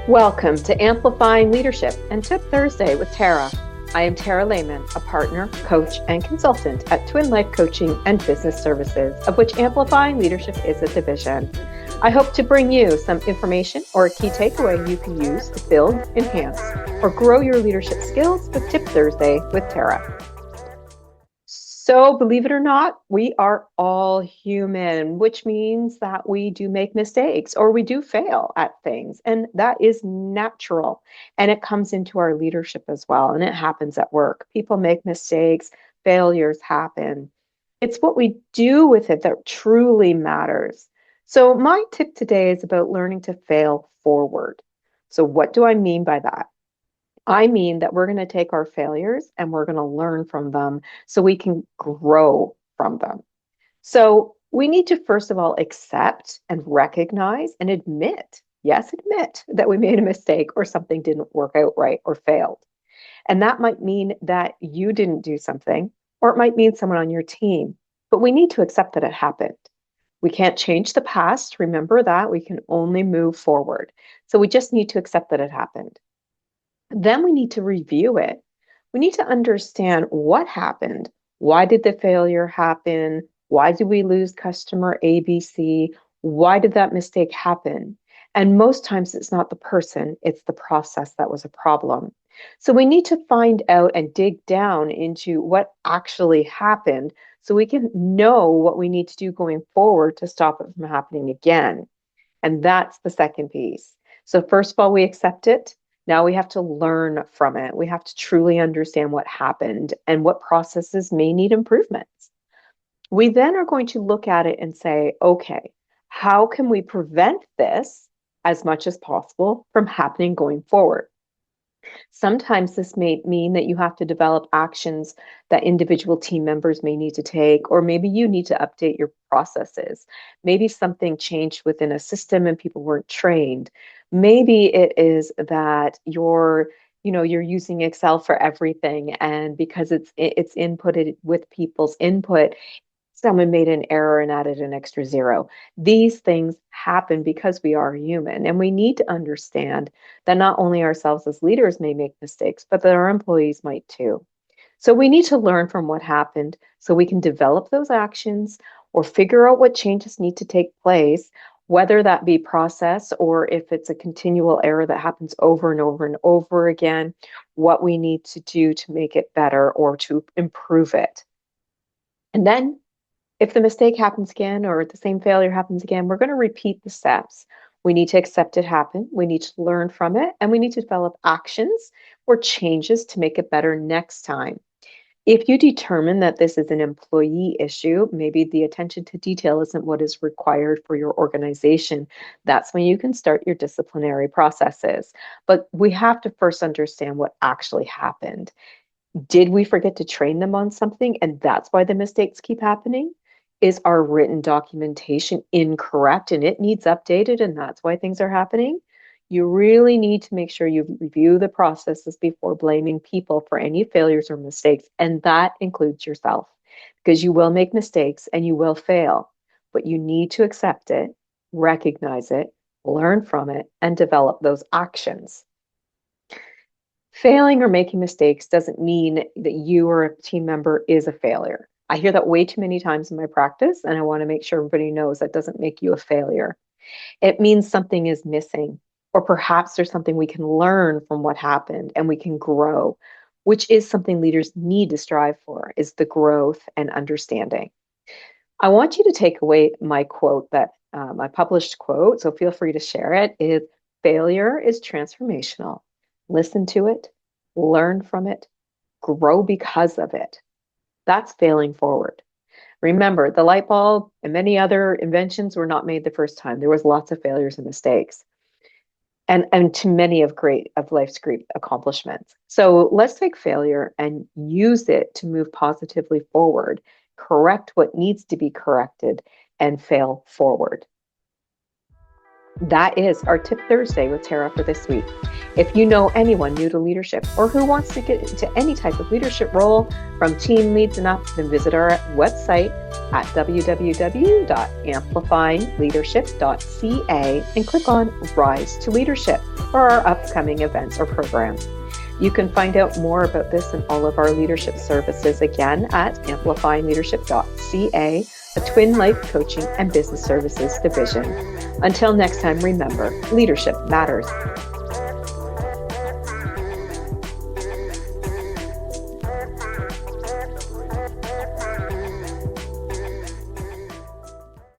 Welcome to Amplifying Leadership and Tip Thursday with Tara. I am Tara Lehman, a partner, coach, and consultant at Twin Life Coaching and Business Services, of which Amplifying Leadership is a division. I hope to bring you some information or a key takeaway you can use to build, enhance, or grow your leadership skills with Tip Thursday with Tara. So, believe it or not, we are all human, which means that we do make mistakes or we do fail at things. And that is natural. And it comes into our leadership as well. And it happens at work. People make mistakes, failures happen. It's what we do with it that truly matters. So, my tip today is about learning to fail forward. So, what do I mean by that? I mean that we're going to take our failures and we're going to learn from them so we can grow from them. So we need to, first of all, accept and recognize and admit, yes, admit that we made a mistake or something didn't work out right or failed. And that might mean that you didn't do something, or it might mean someone on your team, but we need to accept that it happened. We can't change the past. Remember that. We can only move forward. So we just need to accept that it happened. Then we need to review it. We need to understand what happened. Why did the failure happen? Why did we lose customer ABC? Why did that mistake happen? And most times it's not the person, it's the process that was a problem. So we need to find out and dig down into what actually happened so we can know what we need to do going forward to stop it from happening again. And that's the second piece. So, first of all, we accept it. Now we have to learn from it. We have to truly understand what happened and what processes may need improvements. We then are going to look at it and say, okay, how can we prevent this as much as possible from happening going forward? Sometimes this may mean that you have to develop actions that individual team members may need to take, or maybe you need to update your processes. Maybe something changed within a system and people weren't trained. Maybe it is that you're using Excel for everything, and because it's inputted with people's input, someone made an error and added an extra zero. These things happen because we are human, and we need to understand that not only ourselves as leaders may make mistakes, but that our employees might too. So we need to learn from what happened so we can develop those actions or figure out what changes need to take place, whether that be process or if it's a continual error that happens over and over and over again, what we need to do to make it better or to improve it. And then if the mistake happens again or the same failure happens again, we're going to repeat the steps. We need to accept it happened. We need to learn from it, and we need to develop actions or changes to make it better next time. If you determine that this is an employee issue, maybe the attention to detail isn't what is required for your organization, that's when you can start your disciplinary processes. But we have to first understand what actually happened. Did we forget to train them on something and that's why the mistakes keep happening? Is our written documentation incorrect and it needs updated and that's why things are happening? You really need to make sure you review the processes before blaming people for any failures or mistakes, and that includes yourself because you will make mistakes and you will fail, but you need to accept it, recognize it, learn from it, and develop those actions. Failing or making mistakes doesn't mean that you or a team member is a failure. I hear that way too many times in my practice, and I want to make sure everybody knows that doesn't make you a failure. It means something is missing, or perhaps there's something we can learn from what happened and we can grow, which is something leaders need to strive for, is the growth and understanding. I want you to take away my quote that my published quote, so feel free to share it, is failure is transformational. Listen to it, learn from it, grow because of it. That's failing forward. Remember, the light bulb and many other inventions were not made the first time. There was lots of failures and mistakes. And to many of life's great accomplishments. So let's take failure and use it to move positively forward, correct what needs to be corrected, and fail forward. That is our Tip Thursday with Tara for this week. If you know anyone new to leadership or who wants to get into any type of leadership role, from team leads and up, then visit our website at www.amplifyingleadership.ca and click on Rise to Leadership for our upcoming events or programs. You can find out more about this and all of our leadership services again at amplifyingleadership.ca, a Twin Life Coaching and Business Services division. Until next time, remember, leadership matters.